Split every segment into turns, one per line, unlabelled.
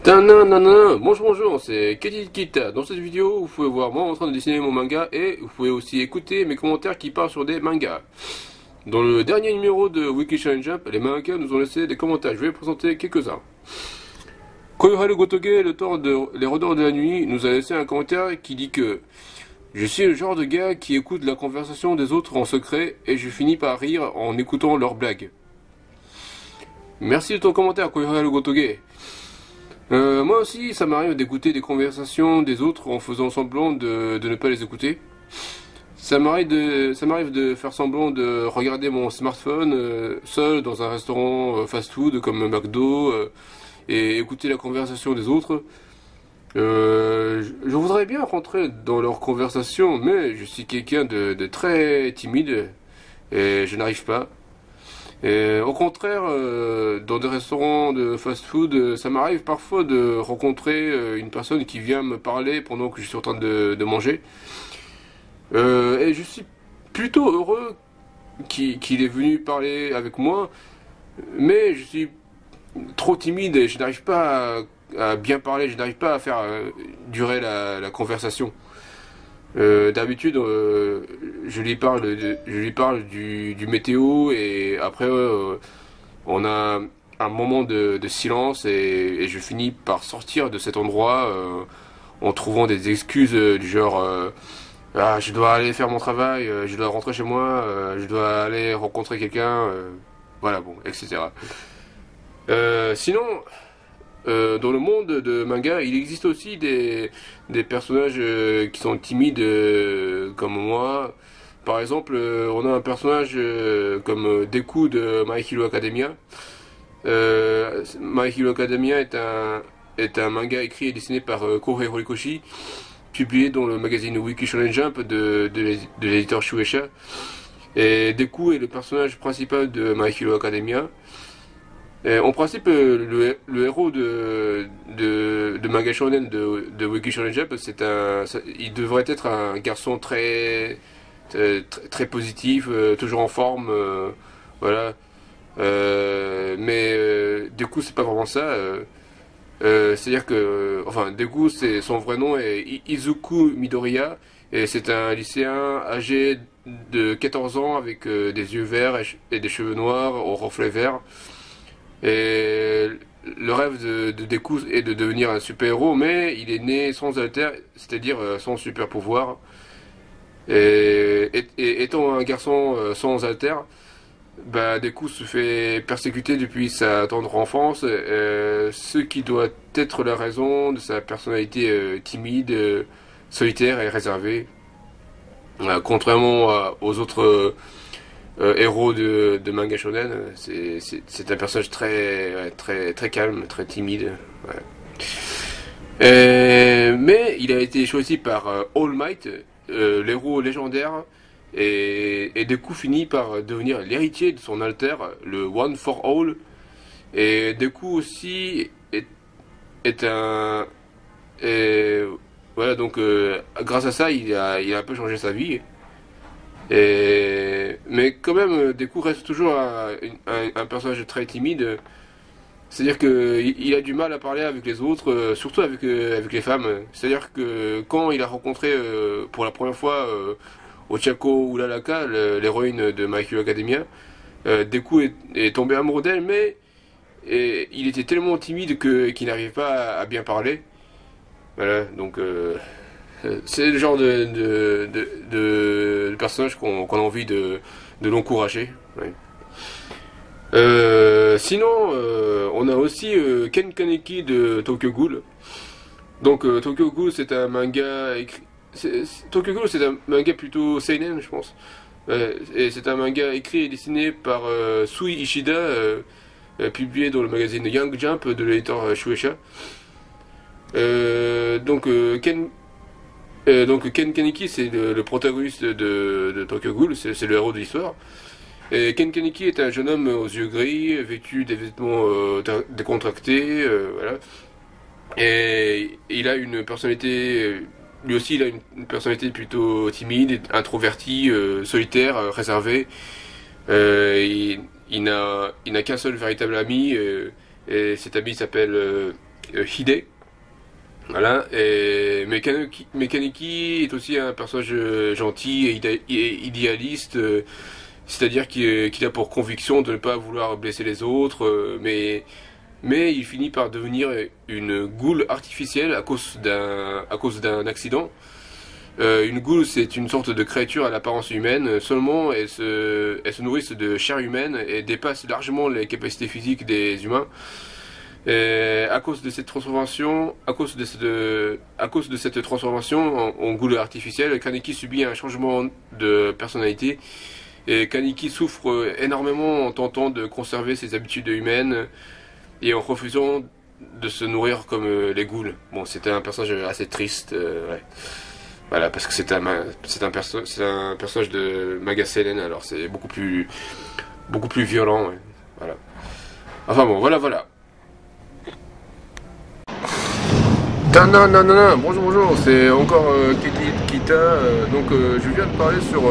Tananana. Bonjour, c'est Kati Kita. Dans cette vidéo, vous pouvez voir moi en train de dessiner mon manga et vous pouvez aussi écouter mes commentaires qui parlent sur des mangas. Dans le dernier numéro de Wiki Shonen Jump, les mangas nous ont laissé des commentaires. Je vais présenter quelques-uns. Koyoharu Gotoge, le temps de Les Rôdeurs de la Nuit, nous a laissé un commentaire qui dit que je suis le genre de gars qui écoute la conversation des autres en secret et je finis par rire en écoutant leurs blagues. Merci de ton commentaire, Koyoharu Gotoge. Moi aussi, ça m'arrive d'écouter des conversations des autres en faisant semblant de ne pas les écouter. Ça m'arrive de faire semblant de regarder mon smartphone seul dans un restaurant fast-food comme McDo et écouter la conversation des autres. Je voudrais bien rentrer dans leur conversation, mais je suis quelqu'un de très timide et je n'arrive pas. Et au contraire, dans des restaurants de fast-food, ça m'arrive parfois de rencontrer une personne qui vient me parler pendant que je suis en train de manger. Et je suis plutôt heureux qu'il est venu parler avec moi, mais je suis trop timide et je n'arrive pas à bien parler, je n'arrive pas à faire durer la conversation. D'habitude, je lui parle du météo et après on a un moment de silence et je finis par sortir de cet endroit en trouvant des excuses du genre ah, je dois aller faire mon travail, je dois rentrer chez moi, je dois aller rencontrer quelqu'un, voilà bon, etc. Sinon, dans le monde de manga, il existe aussi des personnages qui sont timides comme moi. Par exemple, on a un personnage comme Deku de My Hero Academia. My Hero Academia est un manga écrit et dessiné par Kohei Horikoshi, publié dans le magazine Wiki Shonen Jump de l'éditeur Shueisha. Et Deku est le personnage principal de My Hero Academia. En principe, le héros de manga shonen de Wiki Shonen Jump, il devrait être un garçon très positif, toujours en forme, voilà. Mais Deku, c'est pas vraiment ça. C'est-à-dire que, enfin, Deku, son vrai nom est Izuku Midoriya, et c'est un lycéen âgé de 14 ans avec des yeux verts et des cheveux noirs au reflet vert. Et le rêve de Deku est de devenir un super-héros, mais il est né sans alter, c'est-à-dire sans super pouvoir. Et étant un garçon sans alter, bah, Deku se fait persécuter depuis sa tendre enfance, ce qui doit être la raison de sa personnalité timide, solitaire et réservée. Contrairement aux autres héros de manga shonen, c'est un personnage très calme, très timide. Ouais. Mais il a été choisi par All Might, l'héros légendaire, et Deku finit par devenir l'héritier de son alter, le One for All. Et Deku aussi est un... et voilà, donc grâce à ça, il a un peu changé sa vie. Mais quand même, Deku reste toujours un personnage très timide. C'est-à-dire qu'il a du mal à parler avec les autres, surtout avec les femmes. C'est-à-dire que quand il a rencontré pour la première fois Ochako Uraraka, l'héroïne de My Hero Academia, Deku est tombé amoureux d'elle, mais il était tellement timide qu'il n'arrivait pas à bien parler. Voilà, donc c'est le genre de personnage qu'on a envie de l'encourager. Ouais. Sinon, on a aussi Ken Kaneki de Tokyo Ghoul. Donc Tokyo Ghoul, c'est un manga écrit. Tokyo Ghoul, c'est un manga plutôt seinen, je pense. Et c'est un manga écrit et dessiné par Sui Ishida, publié dans le magazine Young Jump de l'éditeur Shueisha. Donc Ken Kaneki, c'est le protagoniste de Tokyo Ghoul, c'est le héros de l'histoire. Et Ken Kaneki est un jeune homme aux yeux gris, vêtu des vêtements décontractés, voilà. Et il a une personnalité, lui aussi il a une personnalité plutôt timide, introvertie, solitaire, réservée. Il n'a qu'un seul véritable ami, Et cet ami s'appelle Hide. Voilà, et Mekaneki est aussi un personnage gentil et idéaliste, c'est-à-dire qu'il a pour conviction de ne pas vouloir blesser les autres, mais il finit par devenir une goule artificielle à cause d'un accident. Une goule, c'est une sorte de créature à l'apparence humaine, seulement elle se nourrissent de chair humaine et dépasse largement les capacités physiques des humains. Et à cause de cette transformation, à cause de cette transformation en goule artificielle, Kaneki subit un changement de personnalité. Et Kaneki souffre énormément en tentant de conserver ses habitudes humaines et en refusant de se nourrir comme les ghouls. Bon, c'était un personnage assez triste, ouais. Voilà, parce que c'est un personnage de Manga Seinen, alors c'est beaucoup plus violent, ouais. Voilà. Enfin bon, voilà. Non, bonjour, c'est encore Kita, donc je viens de parler sur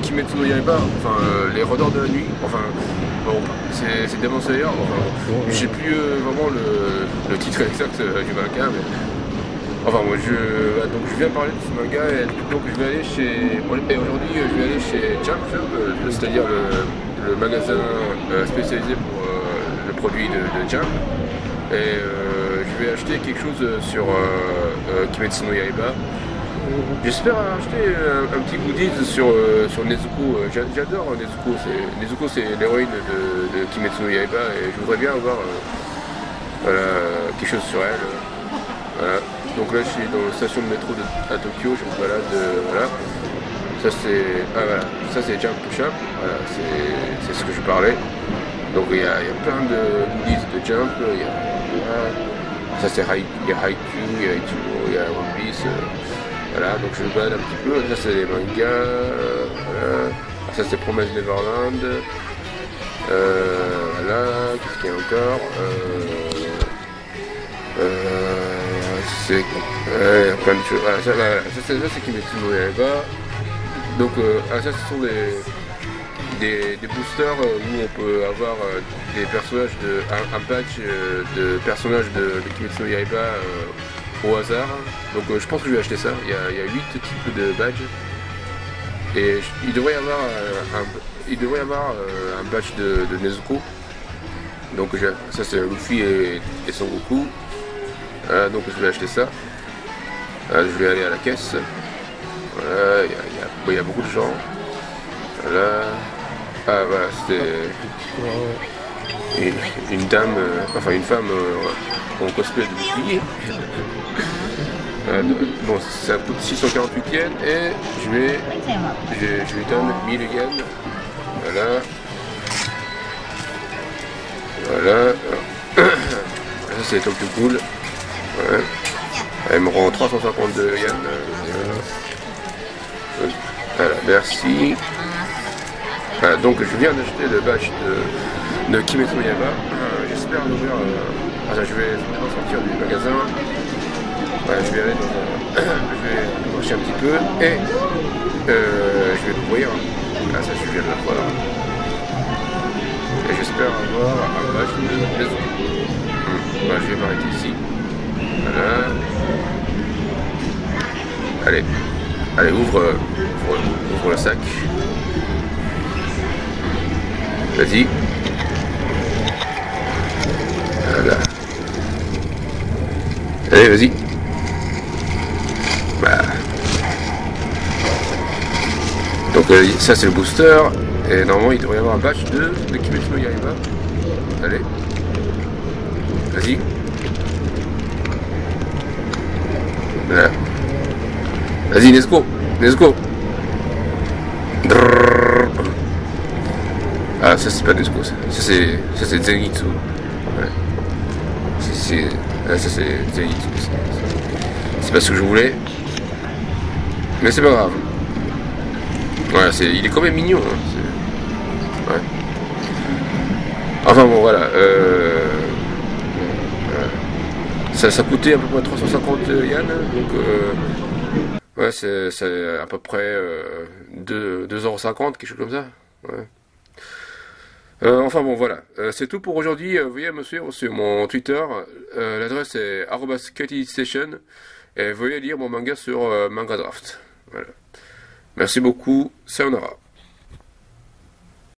Kimetsu no Yaiba, enfin les Rôdeurs de la Nuit, enfin bon, c'est Demon Slayer, enfin je sais plus vraiment le titre exact du manga, mais enfin moi donc je viens de parler de ce manga et donc je vais aller aujourd'hui je vais aller chez Jump, c'est-à-dire le magasin spécialisé pour le produit de Jump. Et je vais acheter quelque chose sur Kimetsu no Yaiba. J'espère acheter un petit goodies sur Nezuko. J'adore Nezuko. Nezuko, c'est l'héroïne de Kimetsu no Yaiba et je voudrais bien avoir voilà, quelque chose sur elle. Voilà. Donc là, je suis dans la station de métro à Tokyo. Je me balade. Voilà. Ça c'est Jump Shop. Voilà, c'est ce que je parlais. Donc il y a plein de goodies de Jump. Ça c'est il y a Haikyuu, il y a Ichigo, il y a One Piece. Voilà, donc je me balade un petit peu. Ça c'est les mangas. Voilà. Ça c'est Promise Neverland. Voilà, qu'est-ce qu'il y a encore il y a plein de choses. Voilà, ça c'est Kimetsu no Yaiba. Donc ça ce sont des boosters où on peut avoir des personnages un badge de personnages de Kimetsu no Yaiba au hasard. Donc je pense que je vais acheter ça. Il y a 8 types de badges. Et il devrait y avoir un badge de Nezuko. Donc ça c'est Luffy et Son Goku. Donc je vais acheter ça. Je vais aller à la caisse. Voilà, il y a beaucoup de gens. Voilà. Ah voilà, c'était une dame, enfin une femme en cosplay de bouclier. Bon, ça coûte 648 yens et je lui donne 1000 yens. Voilà. Voilà. Ça c'est Tokyo Cool. Ouais. Elle me rend 352 yens. Voilà, merci. Voilà, donc je viens d'acheter le badge de Kimetsu no Yaiba. J'espère l'ouvrir. Je vais sortir du magasin. Voilà, je vais aller je vais marcher un petit peu et je vais l'ouvrir. Ça je viens de la voir. Et j'espère avoir un badge de maison. Voilà, je vais m'arrêter ici. Voilà. Allez, ouvre le sac. Vas-y. Voilà. Allez, vas-y. Voilà. Donc ça c'est le booster. Et normalement il devrait y avoir un badge de Kimetsu no Yaiba. Allez. Vas-y. Voilà. Vas-y, let's go. Ah, ça c'est pas Nezuko, ça c'est Zenitsu. Ouais. Ça c'est Zenitsu. C'est pas ce que je voulais. Mais c'est pas grave. Voilà, il est quand même mignon. Hein. Ouais. Enfin bon, voilà. Ça coûtait à peu près 350 yens. Donc, ouais, c'est à peu près 2,50 €, quelque chose comme ça. Ouais. Enfin bon, voilà. C'est tout pour aujourd'hui. Veuillez me suivre sur mon Twitter. L'adresse est @KTStation. Et veuillez lire mon manga sur Manga Draft. Voilà. Merci beaucoup. Sayonara.